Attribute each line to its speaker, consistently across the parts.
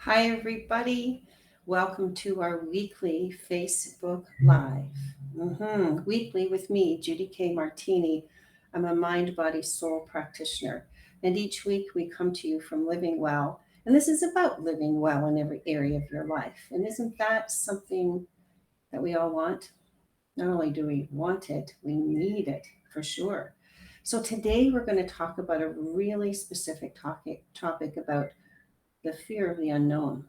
Speaker 1: Hi, everybody. Welcome to our weekly Facebook Live. Weekly with me, Judy K. Martini. I'm a mind, body, soul practitioner. And each week we come to you from Living Well. And this is about living well in every area of your life. And isn't that something that we all want? Not only do we want it, we need it for sure. So today we're going to talk about a really specific topic about the fear of the unknown.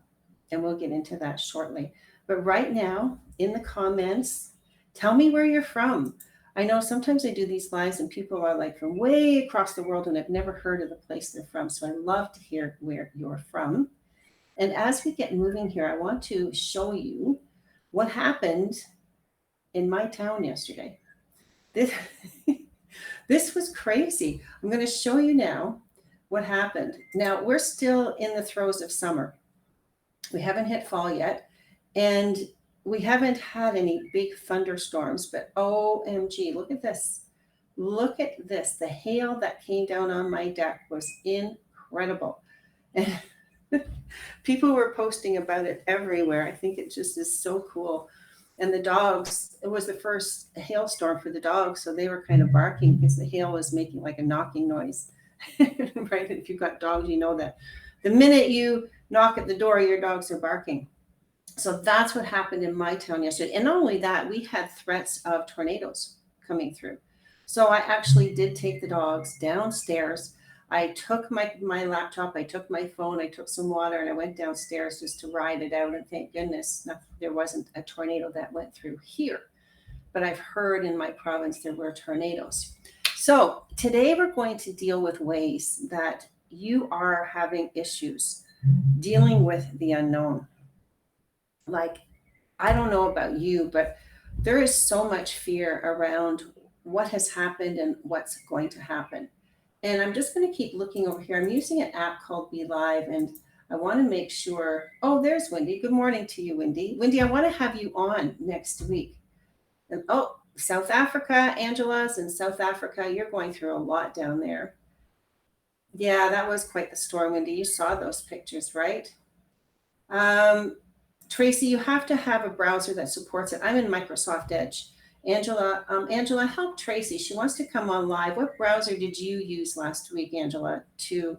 Speaker 1: And we'll get into that shortly. But right now, in the comments, tell me where you're from. I know sometimes I do these lives and people are like from way across the world and I've never heard of the place they're from. So I love to hear where you're from. And as we get moving here, I want to show you what happened in my town yesterday. This, this was crazy. I'm going to show you now what happened. Now, we're still in the throes of summer. We haven't hit fall yet, and we haven't had any big thunderstorms, but OMG, look at this. Look at this. The hail that came down on my deck was incredible. And people were posting about it everywhere. I think it just is so cool. And the dogs, it was the first hailstorm for the dogs, so they were kind of barking because the hail was making like a knocking noise. Right? If you've got dogs, you know that. The minute you knock at the door, your dogs are barking. So that's what happened in my town yesterday. And not only that, we had threats of tornadoes coming through. So I actually did take the dogs downstairs. I took my laptop, I took my phone, I took some water, and I went downstairs just to ride it out. And thank goodness there wasn't a tornado that went through here. But I've heard in my province there were tornadoes. So today we're going to deal with ways that you are having issues dealing with the unknown. Like, I don't know about you, but there is so much fear around what has happened and what's going to happen. And I'm just going to keep looking over here. I'm using an app called Be Live, and I want to make sure. Oh, there's Wendy. Good morning to you, Wendy. Wendy, I want to have you on next week. And oh, South Africa, Angela's in South Africa. You're going through a lot down there. Yeah, that was quite the storm, Wendy. You saw those pictures, right? Um, Tracy, you have to have a browser that supports it. I'm in Microsoft Edge. Angela, help Tracy. She wants to come on live. What browser did you use last week, Angela, to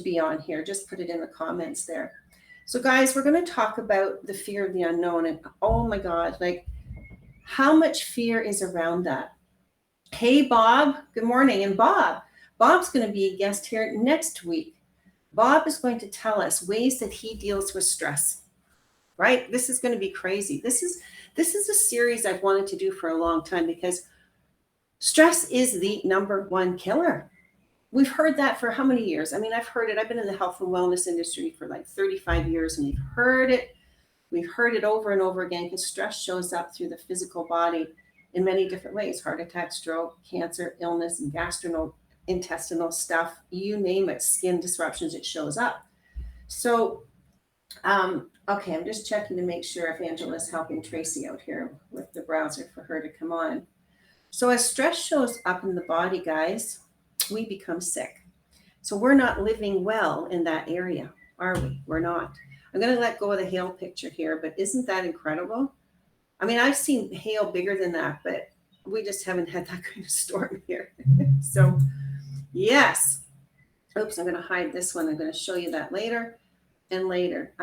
Speaker 1: be on here? Just put it in the comments there. So, guys, we're going to talk about the fear of the unknown, and oh my God, like how much fear is around that. Hey, Bob. Good morning, and Bob's going to be a guest here next week. Bob is going to tell us ways that he deals with stress. Right? This is going to be crazy. This is a series I've wanted to do for a long time because stress is the number one killer. We've heard that for how many years? I mean, I've heard it. I've been in the health and wellness industry for like 35 years, and we've heard it. We've heard it over and over again because stress shows up through the physical body in many different ways: heart attack, stroke, cancer, illness, and gastrointestinal stuff. You name it, skin disruptions, it shows up. So okay, I'm just checking to make sure if Angela's helping Tracy out here with the browser for her to come on. So as stress shows up in the body, guys, we become sick. So we're not living well in that area, are we? We're not. I'm going to let go of the hail picture here, but isn't that incredible? I mean, I've seen hail bigger than that, but we just haven't had that kind of storm here. So, yes. Oops, I'm going to hide this one. I'm going to show you that later and later.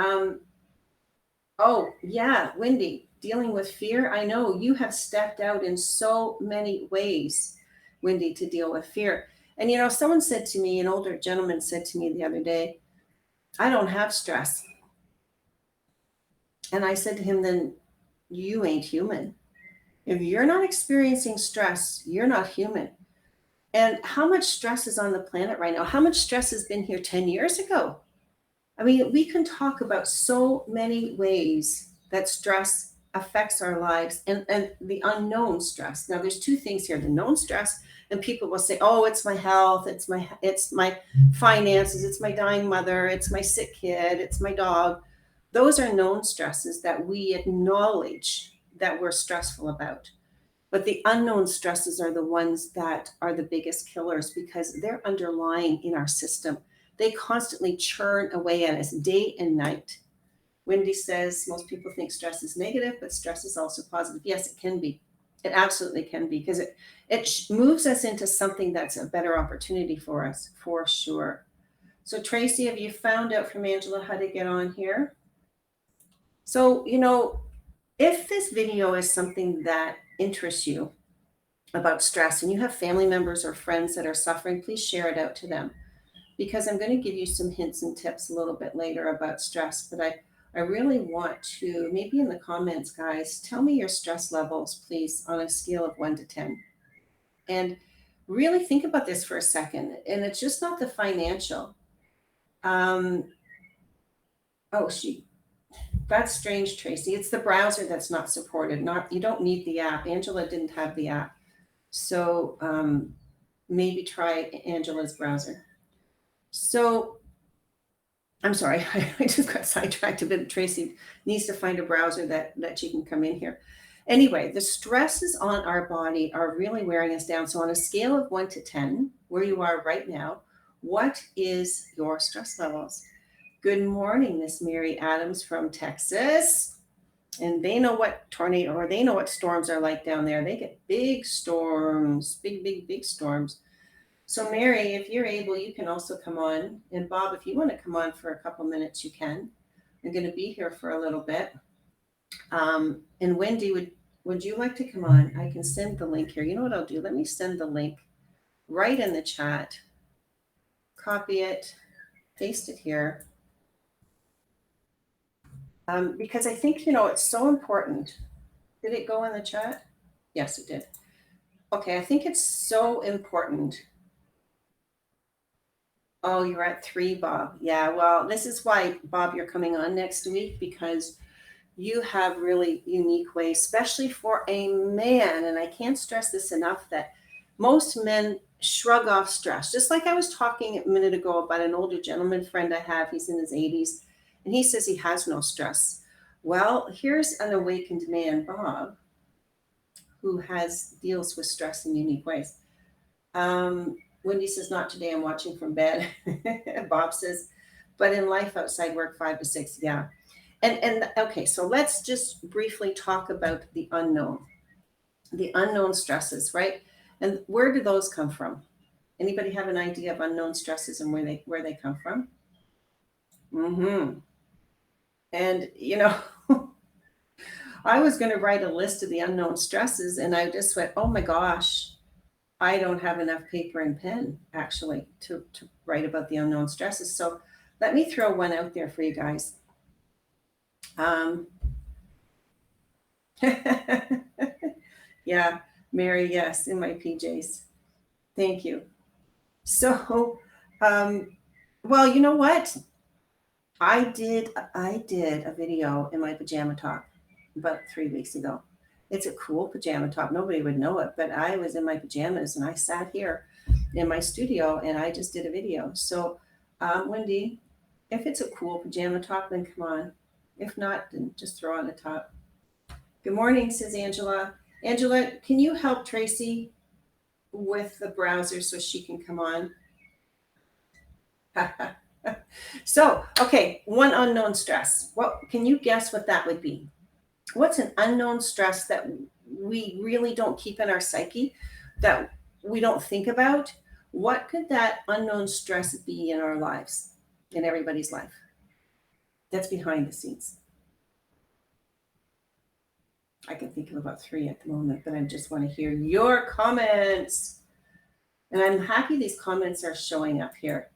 Speaker 1: Oh, yeah, Wendy, dealing with fear. I know you have stepped out in so many ways, Wendy, to deal with fear. And someone said to me, an older gentleman said to me the other day, I don't have stress. And I said to him, then you ain't human. If you're not experiencing stress, you're not human. And how much stress is on the planet right now? How much stress has been here 10 years ago? I mean, we can talk about so many ways that stress affects our lives and the unknown stress. Now, there's two things here: the known stress, and people will say, "Oh, it's my health, it's my finances, it's my dying mother, it's my sick kid, it's my dog." Those are known stresses that we acknowledge that we're stressful about. But the unknown stresses are the ones that are the biggest killers because they're underlying in our system. they constantly churn away at us day and night. Wendy says most people think stress is negative, but stress is also positive. Yes, it can be. It absolutely can be, because it moves us into something that's a better opportunity for us, for sure. So Tracy, have you found out from Angela how to get on here? So, if this video is something that interests you about stress and you have family members or friends that are suffering, please share it out to them, because I'm going to give you some hints and tips a little bit later about stress. But I really want to, maybe in the comments, guys, tell me your stress levels, please, on a scale of 1 to 10. And really think about this for a second. And it's just not the financial. That's strange, Tracy. It's the browser that's not supported. You don't need the app. Angela didn't have the app. So maybe try Angela's browser. So I'm sorry, I just got sidetracked a bit. Tracy needs to find a browser that she can come in here. Anyway, the stresses on our body are really wearing us down. So on a scale of 1 to 10, where you are right now, what is your stress levels? Good morning, Miss Mary Adams from Texas. And they know what they know what storms are like down there. They get big storms, big storms. So Mary, if you're able, you can also come on. And Bob, if you want to come on for a couple minutes, you can. I'm going to be here for a little bit. And Wendy, would you like to come on? I can send the link here. You know what I'll do? Let me send the link right in the chat. Copy it, paste it here. Because I think, it's so important. Did it go in the chat? Yes, it did. Okay, I think it's so important. Oh, you're at 3, Bob. Yeah, well, this is why, Bob, you're coming on next week, because you have really unique ways, especially for a man. And I can't stress this enough, that most men shrug off stress. Just like I was talking a minute ago about an older gentleman friend I have. He's in his 80s, and he says he has no stress. Well, here's an awakened man, Bob, who deals with stress in unique ways. Wendy says, not today, I'm watching from bed. Bob says, but in life outside work, 5 to 6. Yeah. And okay, so let's just briefly talk about the unknown stresses, right? And where do those come from? Anybody have an idea of unknown stresses and where they come from? And I was going to write a list of the unknown stresses, and I just went, oh my gosh, I don't have enough paper and pen actually to write about the unknown stresses. So let me throw one out there for you guys. Yeah, Mary, yes, in my PJs. Thank you. So, well, you know what? I did a video in my pajama top about 3 weeks ago. It's a cool pajama top. Nobody would know it, but I was in my pajamas and I sat here in my studio and I just did a video. So, Wendy, if it's a cool pajama top, then come on. If not, then just throw on the top. Good morning, says Angela. Angela, can you help Tracy with the browser so she can come on? So, okay, one unknown stress. What can you guess what that would be? What's an unknown stress that we really don't keep in our psyche, that we don't think about? What could that unknown stress be in our lives, in everybody's life? That's behind the scenes. I can think of about 3 at the moment, but I just want to hear your comments. And I'm happy these comments are showing up here.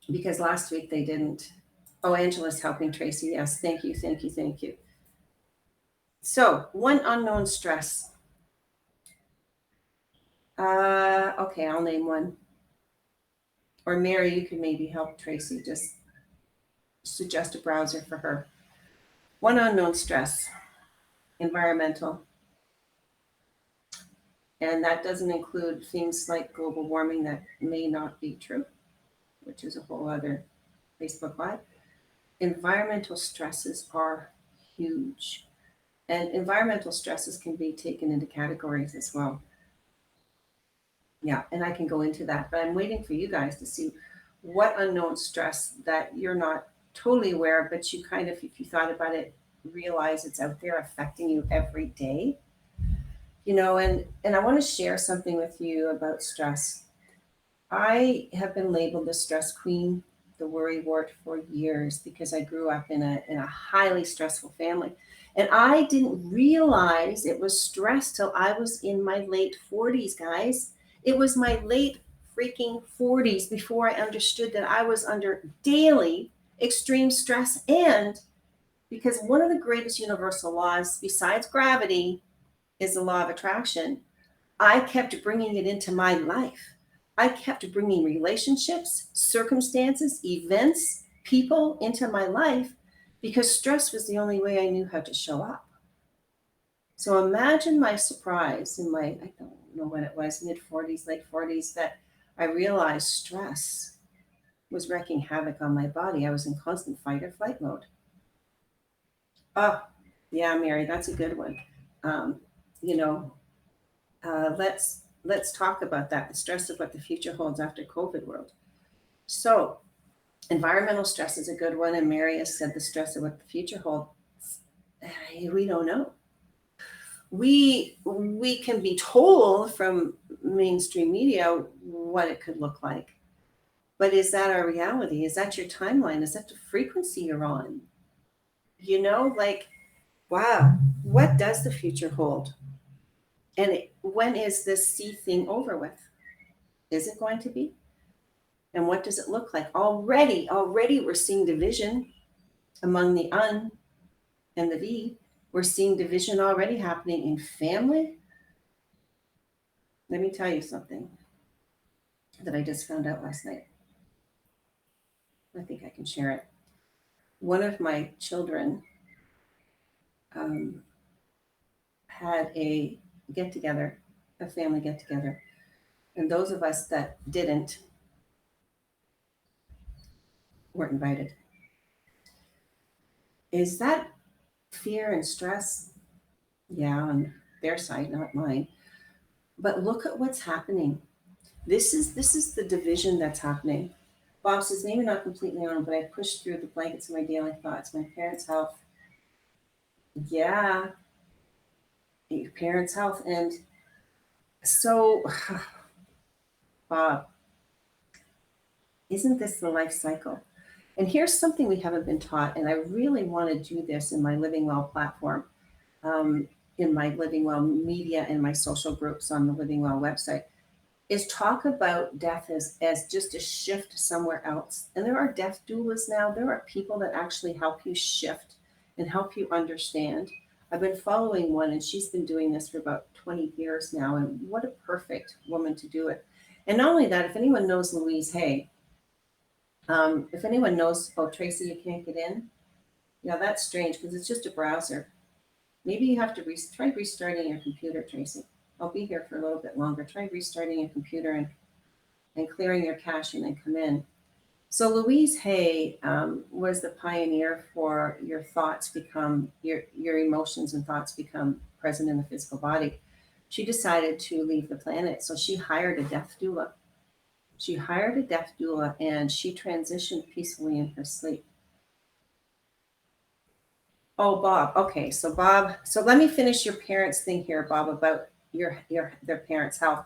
Speaker 1: Because last week they didn't. Oh, Angela's helping Tracy. Yes, thank you. So, one unknown stress. Okay, I'll name one. Or Mary, you could maybe help Tracy. Just suggest a browser for her. One unknown stress. Environmental. And that doesn't include things like global warming that may not be true, which is a whole other Facebook Live. Environmental stresses are huge. And environmental stresses can be taken into categories as well. Yeah, and I can go into that, but I'm waiting for you guys to see what unknown stress that you're not totally aware of, but you kind of, if you thought about it, realize it's out there affecting you every day. And I want to share something with you about stress. I have been labeled the stress queen, the worry wart for years because I grew up in a highly stressful family. And I didn't realize it was stress till I was in my late 40s, guys. It was my late freaking 40s before I understood that I was under daily extreme stress. And because one of the greatest universal laws besides gravity is the law of attraction, I kept bringing it into my life. I kept bringing relationships, circumstances, events, people into my life because stress was the only way I knew how to show up. So imagine my surprise in my, I don't know when it was, mid 40s, late 40s, that I realized stress was wreaking havoc on my body. I was in constant fight or flight mode. Oh, yeah, Mary, that's a good one. Um, you know, let's talk about that, the stress of what the future holds after COVID world. So environmental stress is a good one, and Mary has said the stress of what the future holds. We don't know. We can be told from mainstream media what it could look like, but is that our reality? Is that your timeline? Is that the frequency you're on? Like, wow, what does the future hold? And when is this C thing over with? Is it going to be? And what does it look like? Already we're seeing division among the un and the V. We're seeing division already happening in family. Let me tell you something that I just found out last night. I think I can share it. One of my children um, had a get together, a family get together. And those of us that didn't weren't invited. Is that fear and stress? Yeah, on their side, not mine. But look at what's happening. This is the division that's happening. Bob says, maybe not completely on, but I pushed through the blankets of my daily thoughts. My parents' health. Yeah, your parents' health. And so, Bob, isn't this the life cycle? And here's something we haven't been taught, and I really want to do this in my Living Well platform, um, in my Living Well media and my social groups on the Living Well website, is talk about death as just a shift somewhere else. And there are death doulas now. There are people that actually help you shift and help you understand. I've been following one, and she's been doing this for about 20 years now. And what a perfect woman to do it. And not only that, if anyone knows Louise Hay, if anyone knows, oh, Tracy, you can't get in. Yeah, that's strange because it's just a browser. Maybe you have to try restarting your computer, Tracy. I'll be here for a little bit longer. Try restarting your computer and clearing your cache and then come in. So Louise Hay was the pioneer for your thoughts become, your emotions and thoughts become present in the physical body. She decided to leave the planet. So she hired a death doula. She hired a death doula and she transitioned peacefully in her sleep. Oh, Bob. Okay, so Bob, so let me finish your parents' thing here, Bob, about their parents' health.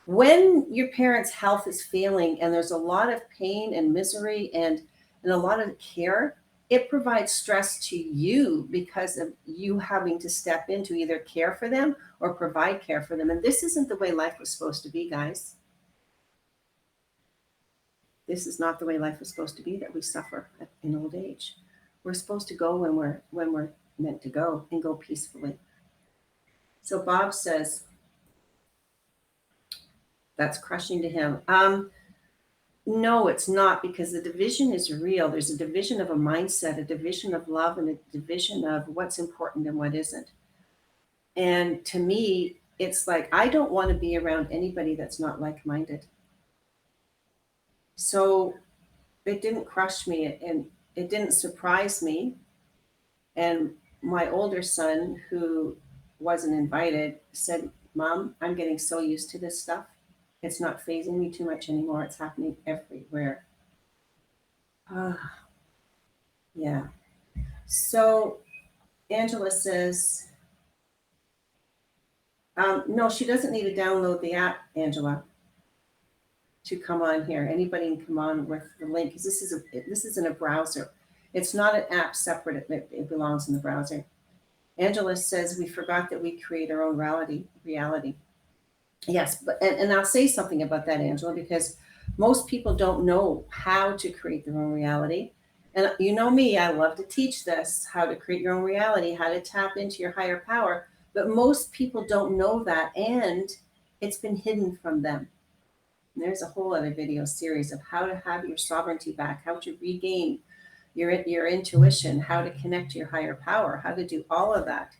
Speaker 1: When your parents' health is failing and there's a lot of pain and misery and a lot of care, it provides stress to you because of you having to step in to either care for them or provide care for them. And this isn't the way life was supposed to be, guys. This is not the way life was supposed to be, that we suffer in old age. We're supposed to go when we're meant to go and go peacefully. So Bob says that's crushing to him. No, it's not, because the division is real. There's a division of a mindset, a division of love, and a division of what's important and what isn't. And to me, it's like I don't want to be around anybody that's not like-minded. So it didn't crush me and it didn't surprise me. And my older son, who wasn't invited, said, Mom, I'm getting so used to this stuff. It's not phasing me too much anymore. It's happening everywhere. Yeah. So Angela says, no, she doesn't need to download the app, Angela, to come on here. Anybody can come on with the link, because this is in a browser. It's not an app separate. It belongs in the browser. Angela says we forgot that we create our own reality. Yes, but and I'll say something about that, Angela, because most people don't know how to create their own reality. And you know me, I love to teach this, how to create your own reality, how to tap into your higher power. But most people don't know that, and it's been hidden from them. And there's a whole other video series of how to have your sovereignty back, how to regain your intuition, how to connect to your higher power, how to do all of that.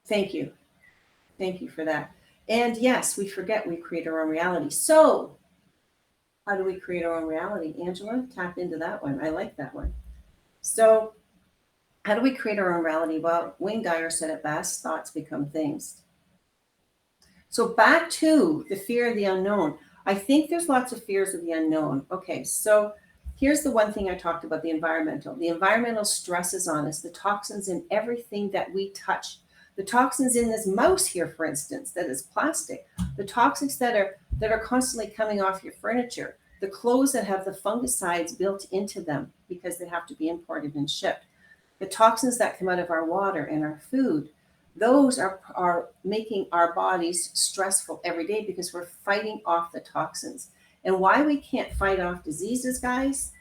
Speaker 1: Thank you. Thank you for that. And yes, we forget we create our own reality. So how do we create our own reality? Angela, tap into that one. I like that one. So how do we create our own reality? Well, Wayne Dyer said it best, thoughts become things. So back to the fear of the unknown. I think there's lots of fears of the unknown. Okay, so here's the one thing I talked about, the environmental. The environmental stresses on us, the toxins in everything that we touch. The toxins in this mouse here, for instance, that is plastic. The toxins that are constantly coming off your furniture. The clothes that have the fungicides built into them because they have to be imported and shipped. The toxins that come out of our water and our food. Those are making our bodies stressful every day because we're fighting off the toxins. And why we can't fight off diseases, guys,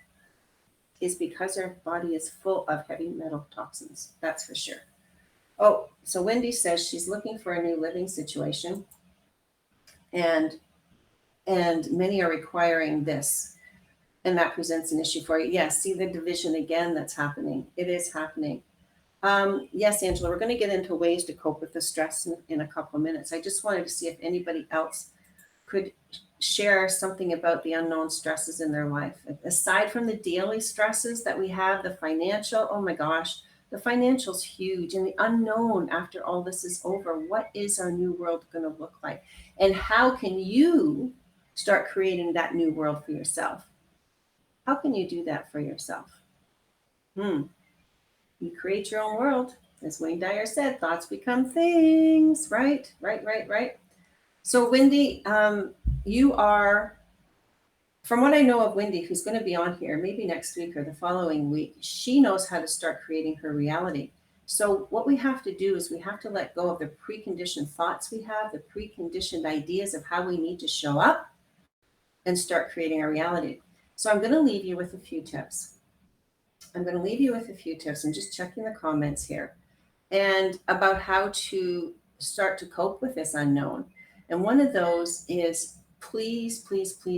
Speaker 1: is because our body is full of heavy metal toxins. That's for sure. Oh, so Wendy says she's looking for a new living situation, and many are requiring this, and that presents an issue for you. Yes, see the division again that's happening. It is happening. Yes, Angela, we're going to get into ways to cope with the stress in a couple of minutes. I just wanted to see if anybody else could share something about the unknown stresses in their life. Aside from the daily stresses that we have, the financial, oh my gosh, the financial's huge. And the unknown after all this is over, what is our new world going to look like? And how can you start creating that new world for yourself? How can you do that for yourself? You create your own world. As Wayne Dyer said, thoughts become things, right? Right. So Wendy, you are, from what I know of Wendy, who's going to be on here maybe next week or the following week, she knows how to start creating her reality. So what we have to do is we have to let go of the preconditioned thoughts we have, the preconditioned ideas of how we need to show up and start creating our reality. So I'm going to leave you with a few tips. I'm just checking the comments here, and about how to start to cope with this unknown. And one of those is please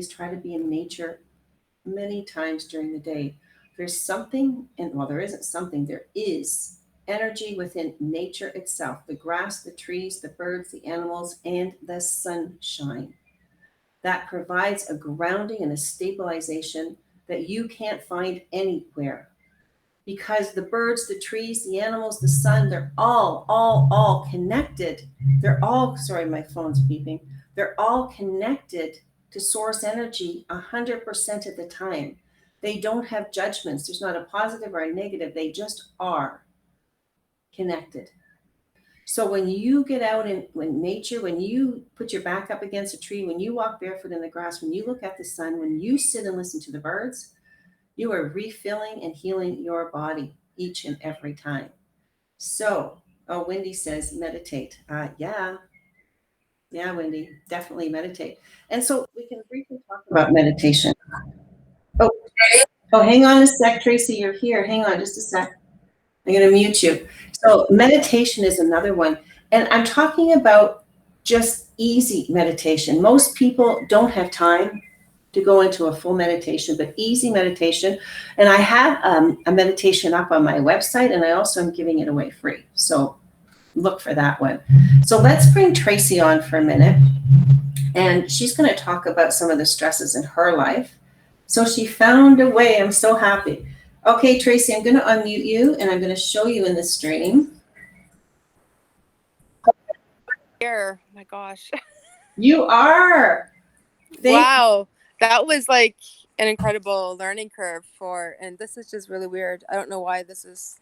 Speaker 1: try to be in nature many times during the day. There's something, and well, there isn't something, there is energy within nature itself, the grass, the trees, the birds, the animals, and the sunshine that provides a grounding and a stabilization that you can't find anywhere. Because the birds, the trees, the animals, the sun, they're all connected. They're all, sorry, my phone's beeping. They're all connected to source energy 100% of the time. They don't have judgments. There's not a positive or a negative. They just are connected. So when you get out in nature, when you put your back up against a tree, when you walk barefoot in the grass, when you look at the sun, when you sit and listen to the birds, you are refilling and healing your body each and every time. So, oh, Wendy says meditate. Yeah, Wendy, definitely meditate. And so we can briefly talk about meditation. Oh, hang on a sec, Tracy, you're here. Hang on just a sec. I'm going to mute you. So meditation is another one. And I'm talking about just easy meditation. Most people don't have time to go into a full meditation, but easy meditation. And I have a meditation up on my website, and I also am giving it away free. So look for that one. So let's bring Tracy on for a minute, and she's going to talk about some of the stresses in her life. So she found a way. I'm so happy. Okay, Tracy, I'm going to unmute you, and I'm going to show you in the stream.
Speaker 2: here. Oh my gosh.
Speaker 1: You are. Thank you.
Speaker 2: Wow. That was like an incredible learning curve and this is just really weird. I don't know why this is.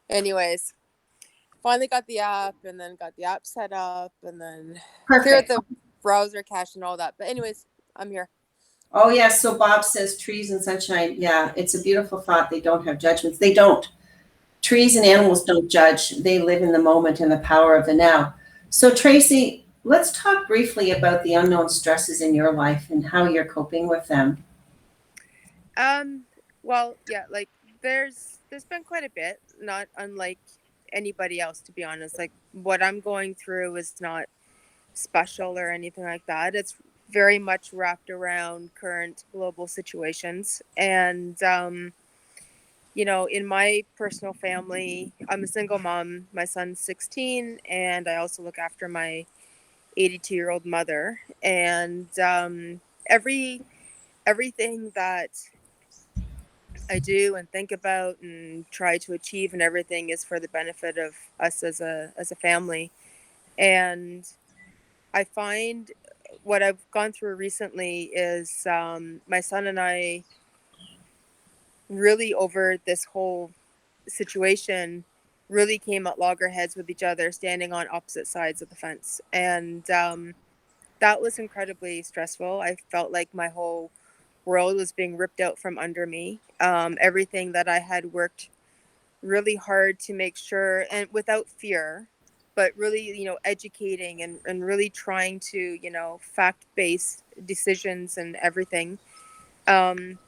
Speaker 2: Anyways, finally got the app and then got the app set up and then cleared
Speaker 1: Perfect.
Speaker 2: the browser cache and all that. But, anyways, I'm here.
Speaker 1: Oh, yeah. So Bob says trees and sunshine. Yeah, it's a beautiful thought. They don't have judgments. They don't. Trees and animals don't judge. They live in the moment and the power of the now. So, Tracy, let's talk briefly about the unknown stresses in your life and how you're coping with them.
Speaker 2: Um, well, yeah, like there's been quite a bit, not unlike anybody else, to be honest. Like what I'm going through is not special or anything like that. It's very much wrapped around current global situations. And, in my personal family, I'm a single mom. My son's 16, and I also look after my 82-year-old mother. And everything that I do and think about and try to achieve and everything is for the benefit of us as a family. And I find what I've gone through recently is my son and I really over this whole situation really came at loggerheads with each other, standing on opposite sides of the fence, and that was incredibly stressful. I felt like my whole world was being ripped out from under me. Everything that I had worked really hard to make sure, and without fear, but really, educating and really trying to, fact-based decisions and everything,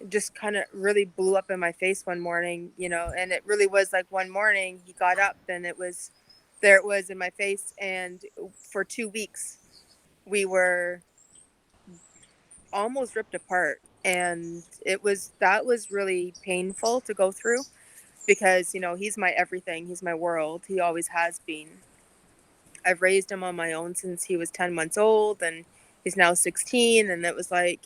Speaker 2: just kind of really blew up in my face one morning, and it really was like one morning he got up and there it was in my face. And for 2 weeks we were almost ripped apart, and that was really painful to go through because he's my everything, he's my world, he always has been. I've raised him on my own since he was 10 months old, and he's now 16. And it was like,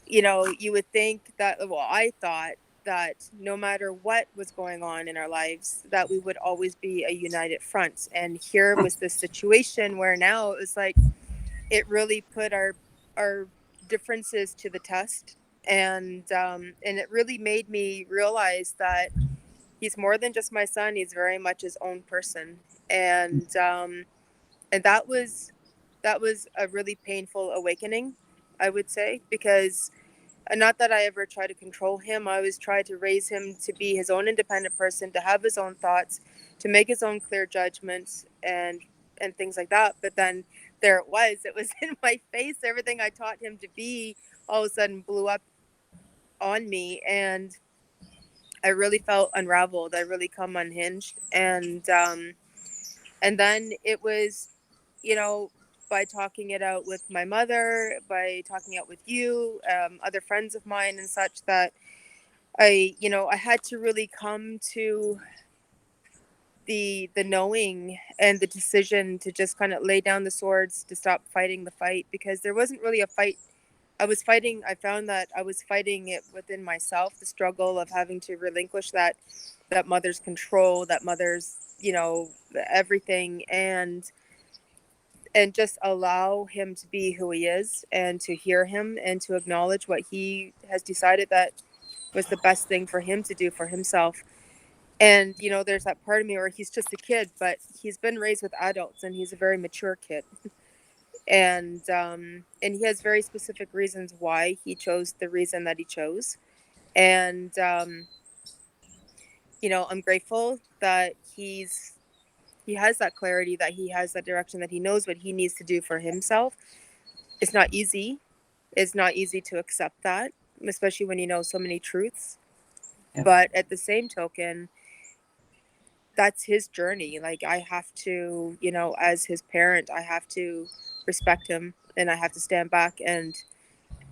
Speaker 2: you would think that, well, I thought that no matter what was going on in our lives, that we would always be a united front. And here was this situation where now it was like it really put our differences to the test. And it really made me realize that he's more than just my son. He's very much his own person. And that was a really painful awakening, I would say, because not that I ever try to control him. I always try to raise him to be his own independent person, to have his own thoughts, to make his own clear judgments and things like that. But then there it was in my face. Everything I taught him to be all of a sudden blew up on me, and I really felt unraveled. I really come unhinged. And then it was, you know, by talking it out with my mother, by talking out with you, other friends of mine and such, that I had to really come to the knowing and the decision to just kind of lay down the swords, to stop fighting the fight, because there wasn't really a fight I found that I was fighting it within myself, the struggle of having to relinquish that mother's control, that mother's, everything, and just allow him to be who he is, and to hear him, and to acknowledge what he has decided that was the best thing for him to do for himself. And there's that part of me where he's just a kid, but he's been raised with adults, and he's a very mature kid. And he has very specific reasons why he chose the reason that he chose. And I'm grateful that he has that clarity, that he has that direction, that he knows what he needs to do for himself. It's not easy. It's not easy to accept that, especially when you know so many truths.
Speaker 1: Yeah.
Speaker 2: But at the same token, that's his journey. Like, I have to, as his parent, I have to respect him, and I have to stand back and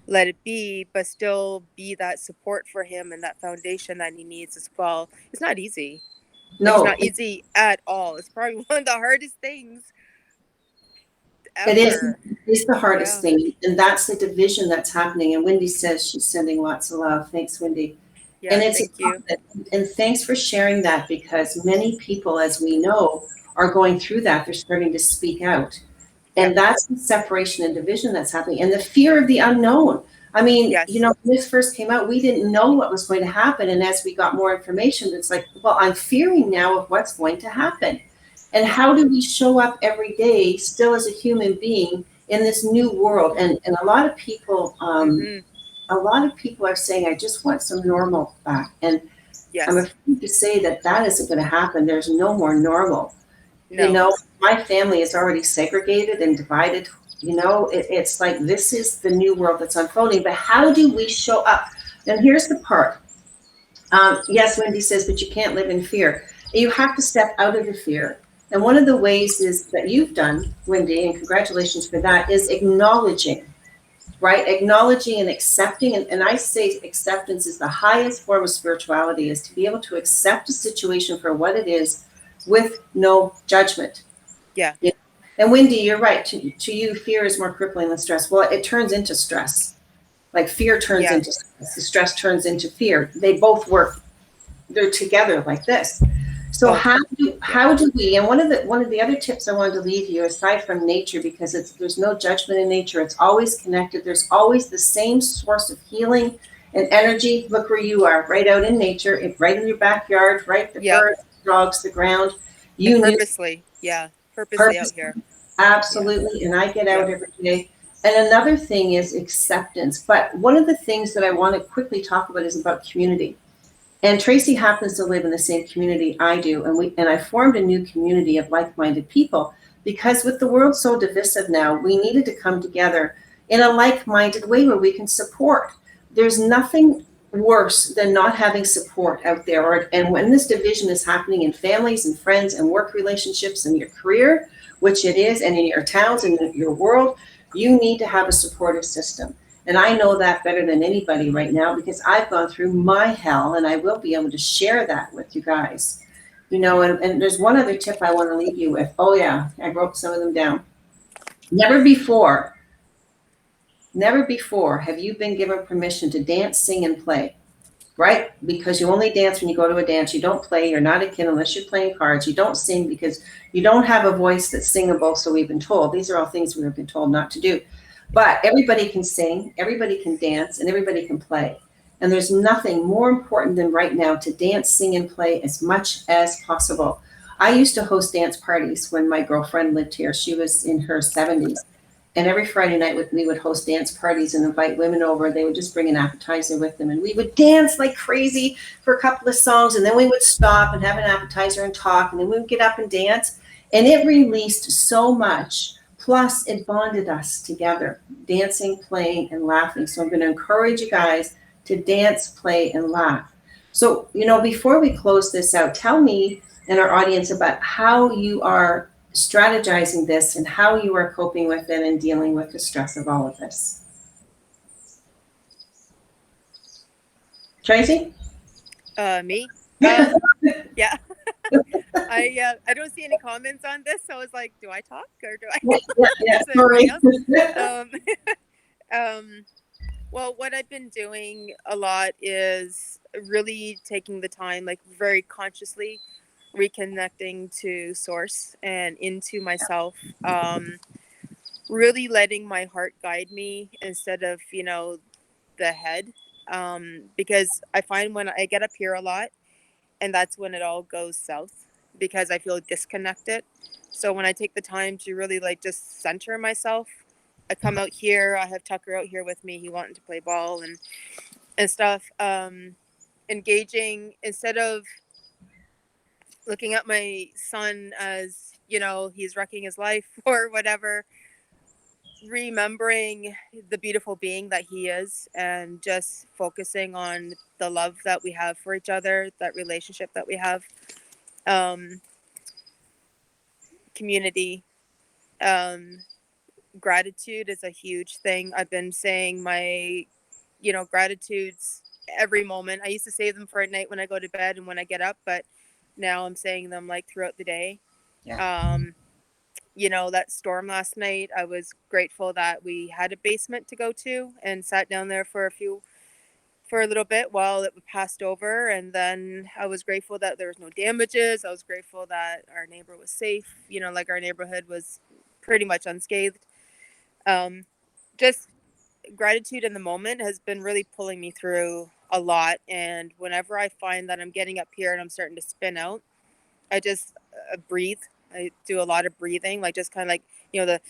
Speaker 2: let it be, but still be that support for him and that foundation that he needs as well. It's not easy. Like, it's
Speaker 1: No,
Speaker 2: not easy at all. It's probably one of the hardest things
Speaker 1: it is.
Speaker 2: ever.
Speaker 1: It's the hardest
Speaker 2: Yeah.
Speaker 1: thing, and that's the division that's happening. And Wendy says she's sending lots of love. Thanks, Wendy. And
Speaker 2: Yeah.
Speaker 1: it's
Speaker 2: Thank you.
Speaker 1: and thanks for sharing that, because many people, as we know, are going through that, they're starting to speak out.
Speaker 2: Yep.
Speaker 1: And that's the separation and division that's happening, and the fear of the unknown. I mean,
Speaker 2: Yes.
Speaker 1: when this first came out, we didn't know what was going to happen. And as we got more information, it's like, well, I'm fearing now of what's going to happen. And how do we show up every day still as a human being in this new world? And
Speaker 2: Mm-hmm.
Speaker 1: a lot of people are saying, I just want some normal back. And I'm
Speaker 2: Yes.
Speaker 1: afraid to say that that isn't going to happen. There's no more normal. you
Speaker 2: No.
Speaker 1: know my family is already segregated and divided. It's like this is the new world that's unfolding, but how do we show up? And here's the part. Yes, Wendy says, but you can't live in fear. You have to step out of the fear. And one of the ways is that you've done, Wendy, and congratulations for that, is acknowledging, right? Acknowledging and accepting. And I say acceptance is the highest form of spirituality, is to be able to accept a situation for what it is with no judgment.
Speaker 2: Yeah.
Speaker 1: Yeah. And Wendy, you're right. To you, fear is more crippling than stress. Well, it turns into stress. Like fear turns
Speaker 2: Yeah.
Speaker 1: into stress. The stress turns into fear. They both work. They're together like this. So
Speaker 2: Oh, yeah.
Speaker 1: how do we? And one of the other tips I wanted to leave you, aside from nature, because there's no judgment in nature. It's always connected. There's always the same source of healing and energy. Look where you are, right out in nature, right in your backyard, right? The
Speaker 2: Yep.
Speaker 1: birds, the dogs, the ground.
Speaker 2: And
Speaker 1: You knew
Speaker 2: purposely, yeah, purposely out
Speaker 1: purpose.
Speaker 2: here. Yeah.
Speaker 1: Absolutely. And I get
Speaker 2: Yep.
Speaker 1: out every day. And another thing is acceptance. But one of the things that I want to quickly talk about is about community. And Tracy happens to live in the same community I do, and I formed a new community of like-minded people because with the world so divisive now, we needed to come together in a like-minded way where we can support. There's nothing worse than not having support out there, and when this division is happening in families and friends and work relationships and your career, which it is, and in your towns and in your world, you need to have a supportive system. And I know that better than anybody right now because I've gone through my hell, and I will be able to share that with you guys. And there's one other tip I want to leave you with. Oh, yeah, I wrote some of them down. Never before, never before have you been given permission to dance, sing, and play, right? Because you only dance when you go to a dance. You don't play. You're not a kid unless you're playing cards. You don't sing because you don't have a voice that's singable, so we've been told. These are all things we have been told not to do. But everybody can sing, everybody can dance, and everybody can play. And there's nothing more important than right now to dance, sing, and play as much as possible. I used to host dance parties when my girlfriend lived here. She was in her 70s. And every Friday night we would host dance parties and invite women over. They would just bring an appetizer with them. And we would dance like crazy for a couple of songs. And then we would stop and have an appetizer and talk. And then we would get up and dance. And it released so much. Plus, it bonded us together, dancing, playing, and laughing. So I'm going to encourage you guys to dance, play, and laugh. So, before we close this out, tell me and our audience about how you are strategizing this and how you are coping with it and dealing with the stress of all of this. Tracy?
Speaker 2: Me. Yeah. I don't see any comments on this, so I was like, do I talk or do I
Speaker 1: Yeah,
Speaker 2: is it everybody
Speaker 1: sorry.
Speaker 2: else? Um, um, well, what I've been doing a lot is really taking the time, like very consciously reconnecting to source and into myself. Really letting my heart guide me instead of, the head. Because I find when I get up here a lot, and that's when it all goes south because I feel disconnected. So when I take the time to really like just center myself, I come out here. I have Tucker out here with me. He wanted to play ball and stuff. Engaging instead of looking at my son as he's wrecking his life or whatever. Remembering the beautiful being that he is and just focusing on the love that we have for each other, that relationship that we have. Um, Community. Um, Gratitude is a huge thing. I've been saying my, gratitudes every moment. I used to say them for at night when I go to bed and when I get up, but now I'm saying them like throughout the day.
Speaker 1: Yeah.
Speaker 2: Um, that storm last night, I was grateful that we had a basement to go to and sat down there for a few for a little bit while it passed over, and then I was grateful that there was no damages. I was grateful that our neighbor was safe. You know, like our neighborhood was pretty much unscathed. Um, just gratitude in the moment has been really pulling me through a lot. And whenever I find that I'm getting up here and I'm starting to spin out, I just breathe. I do a lot of breathing, like just kind of like, the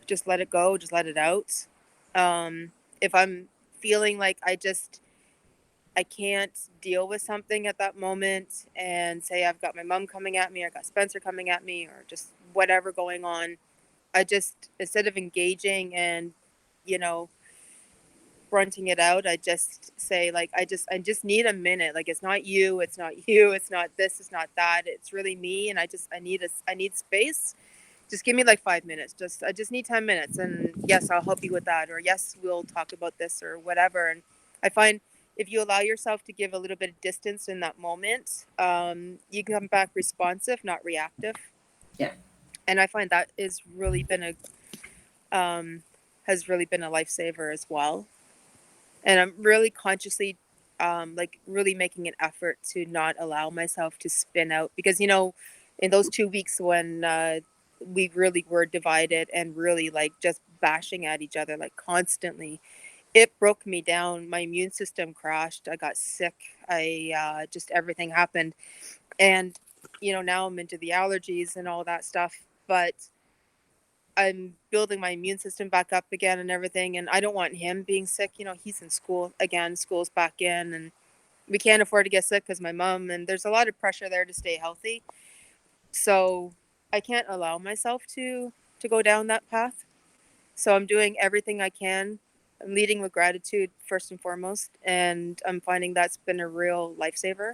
Speaker 2: just let it go, just let it out. If I'm feeling like I can't deal with something at that moment, and say I've got my mom coming at me, or I got Spencer coming at me, or just whatever going on, I just, instead of engaging and, you know, fronting it out, I just say like, I just need a minute. Like, it's not you, it's not you, it's not this, it's not that. It's really me, and I need space. Just give me like 5 minutes. I just need 10 minutes, and yes, I'll help you with that, or yes, we'll talk about this or whatever. And I find if you allow yourself to give a little bit of distance in that moment, you can come back responsive, not reactive.
Speaker 1: Yeah.
Speaker 2: And I find that is really been um, has really been a lifesaver as well. And I'm really consciously like really making an effort to not allow myself to spin out, because in those 2 weeks when we really were divided and really like just bashing at each other like constantly, it broke me down. My immune system crashed, I got sick, I just everything happened. And now I'm into the allergies and all that stuff, but I'm building my immune system back up again and everything. And I don't want him being sick. He's in school again, school's back in, and we can't afford to get sick because my mom, and there's a lot of pressure there to stay healthy. So I can't allow myself to go down that path. So I'm doing everything I can. I'm leading with gratitude first and foremost. And I'm finding that's been a real lifesaver.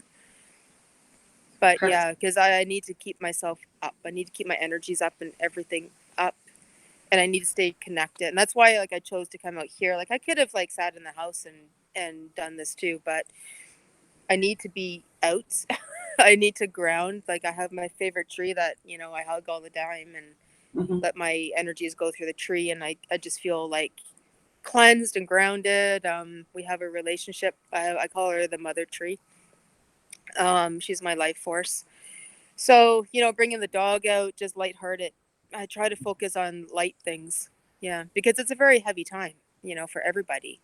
Speaker 2: But
Speaker 1: Perfect.
Speaker 2: yeah, because I need to keep myself up. I need to keep my energies up and everything up, and I need to stay connected. And that's why like I chose to come out here. Like I could have like sat in the house and done this too, but I need to be out. I need to ground. Like I have my favorite tree that, I hug all the time, and
Speaker 1: Hmm.
Speaker 2: let my energies go through the tree, and I just feel like cleansed and grounded. We have a relationship. I call her the mother tree. She's my life force. So, bringing the dog out, just lighthearted. I try to focus on light things. Yeah, because it's a very heavy time, for everybody.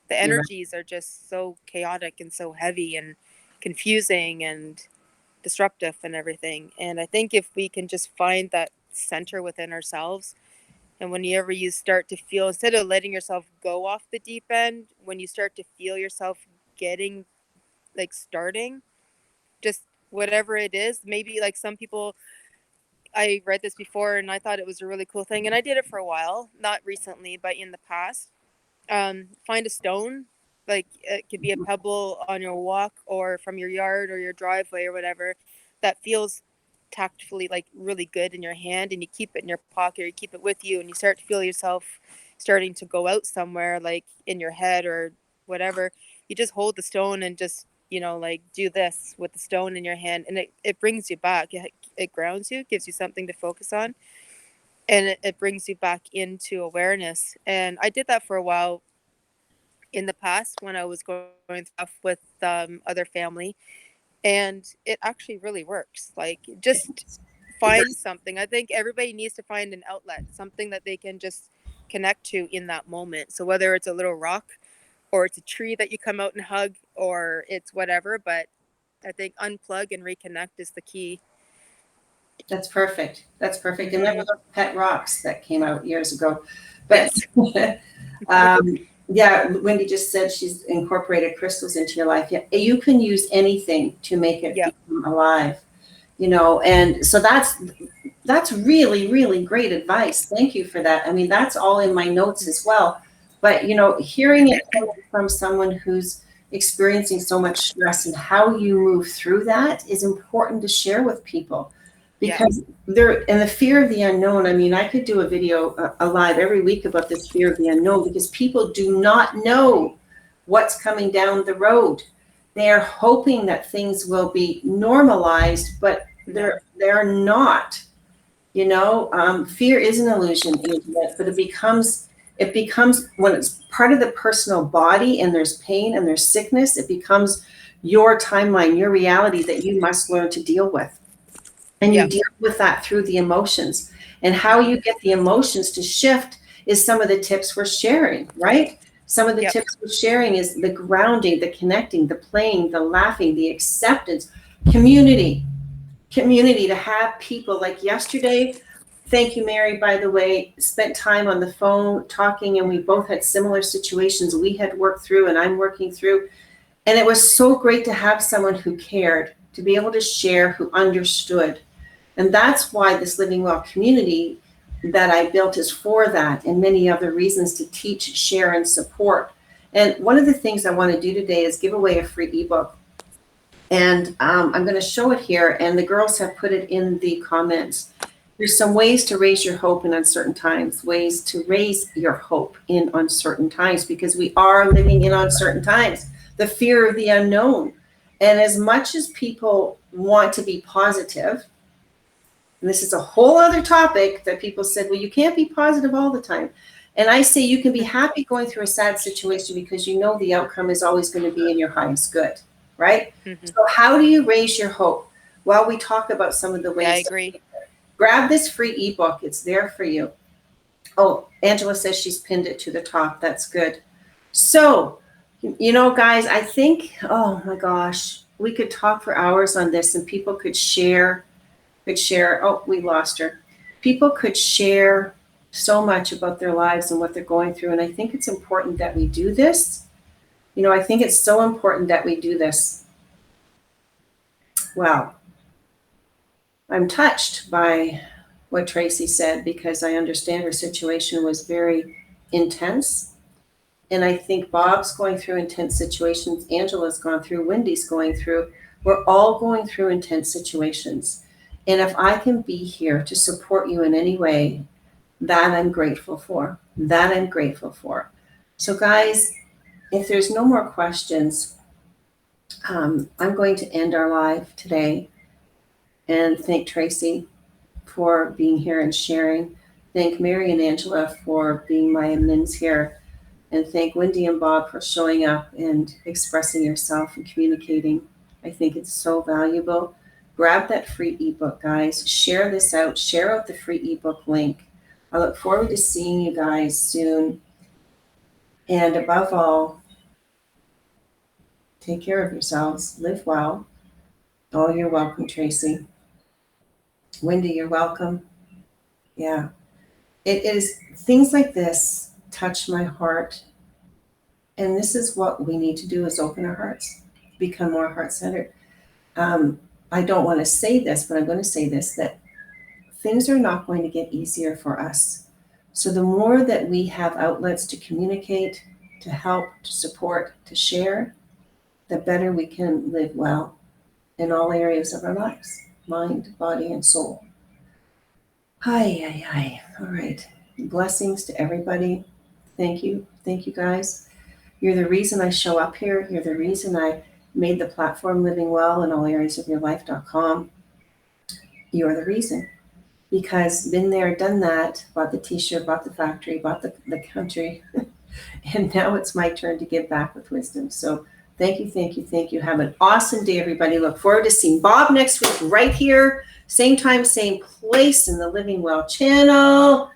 Speaker 2: The
Speaker 1: You're right.
Speaker 2: energies are just so chaotic and so heavy and confusing and disruptive and everything. And I think if we can just find that center within ourselves, and whenever you start to feel, instead of letting yourself go off the deep end, when you start to feel yourself getting like starting, just whatever it is, maybe like some people, I read this before and I thought it was a really cool thing, and I did it for a while, not recently, but in the past. Find a stone, like it could be a pebble on your walk or from your yard or your driveway or whatever, that feels tactfully like really good in your hand, and you keep it in your pocket or you keep it with you, and you start to feel yourself starting to go out somewhere, like in your head or whatever. You just hold the stone and just like do this with the stone in your hand, and it brings you back. It grounds you, gives you something to focus on, and it brings you back into awareness. And I did that for a while in the past when I was going through stuff with other family, and it actually really works. Like, just
Speaker 1: It
Speaker 2: find
Speaker 1: does.
Speaker 2: something. I think everybody needs to find an outlet, something that they can just connect to in that moment. So whether it's a little rock, or it's a tree that you come out and hug, or it's whatever, but I think unplug and reconnect is the key.
Speaker 1: That's perfect. That's perfect. And then
Speaker 2: Hmm.
Speaker 1: those pet rocks that came out years ago. But
Speaker 2: Yes.
Speaker 1: yeah, Wendy just said she's incorporated crystals into your life. Yeah, you can use anything to make it
Speaker 2: Yeah.
Speaker 1: become alive. And so that's really, really great advice. Thank you for that. I mean, that's all in my notes as well. But hearing it coming from someone who's experiencing so much stress and how you move through that is important to share with people,
Speaker 2: Yeah.
Speaker 1: because they're and the fear of the unknown. I mean, I could do a video alive every week about this fear of the unknown, because people do not know what's coming down the road. They are hoping that things will be normalized, but
Speaker 2: No.
Speaker 1: they're not. Fear is an illusion, but it becomes It becomes, when it's part of the personal body and there's pain and there's sickness, it becomes your timeline, your reality that you must learn to deal with. And you deal with that through the emotions. And how you get the emotions to shift is some of the tips we're sharing, right? Some of the tips we're sharing is the grounding, the connecting, the playing, the laughing, the acceptance, community to have people like yesterday. Thank you, Mary, by the way, spent time on the phone talking, and we both had similar situations we had worked through and I'm working through. And it was so great to have someone who cared, to be able to share, who understood. And that's why this Living Well community that I built is for that, and many other reasons to teach, share, and support. And one of the things I want to do today is give away a free ebook. And I'm going to show it here, and the girls have put it in the comments. There's some ways to raise your hope in uncertain times, ways to raise your hope in uncertain times, because we are living in uncertain times, the fear of the unknown. And as much as people want to be positive, and this is a whole other topic that people said, well, you can't be positive all the time. And I say you can be happy going through a sad situation because you know the outcome is always going to be in your highest good, right? Mm-hmm. So how do you raise your hope? Well, we talk about some of the ways.
Speaker 2: I agree.
Speaker 1: Grab this free ebook. It's there for you. Oh, Angela says she's pinned it to the top. That's good. So, you know, guys, I think, oh my gosh, we could talk for hours on this, and people could share. Oh, we lost her. People could share so much about their lives and what they're going through. And I think it's important that we do this. You know, I think it's so important that we do this. Well, I'm touched by what Tracy said, because I understand her situation was very intense. And I think Bob's going through intense situations. Angela's gone through, Wendy's going through. We're all going through intense situations. And if I can be here to support you in any way, that I'm grateful for. That I'm grateful for. So guys, if there's no more questions, I'm going to end our live today and thank Tracy for being here and sharing. Thank Mary and Angela for being my admins here. And thank Wendy and Bob for showing up and expressing yourself and communicating. I think it's so valuable. Grab that free ebook, guys. Share this out. Share out the free ebook link. I look forward to seeing you guys soon. And above all, take care of yourselves. Live well. Oh, you're welcome, Tracy. Wendy, you're welcome. Yeah. It is, things like this touch my heart. And this is what we need to do, is open our hearts, become more heart-centered. I don't want to say this, but I'm going to say this, that things are not going to get easier for us. So the more that we have outlets to communicate, to help, to support, to share, the better we can live well in all areas of our lives, mind, body, and soul. Hi. All right. Blessings to everybody. Thank you. Thank you, guys. You're the reason I show up here. You're the reason I made the platform Living Well in All Areas of Your Life.com. You're the reason. Because been there, done that, bought the t-shirt, bought the factory, bought the country. And now it's my turn to give back with wisdom. So thank you. Have an awesome day, everybody. Look forward to seeing Bob next week right here. Same time, same place in the Living Well channel.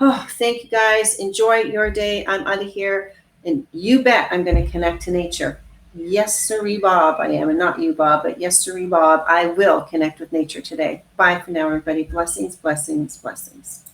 Speaker 1: Oh, thank you, guys. Enjoy your day. I'm out of here. And you bet I'm going to connect to nature. Yes, sirree, Bob. I am, and not you, Bob, but yes, sirree, Bob. I will connect with nature today. Bye for now, everybody. Blessings, blessings, blessings.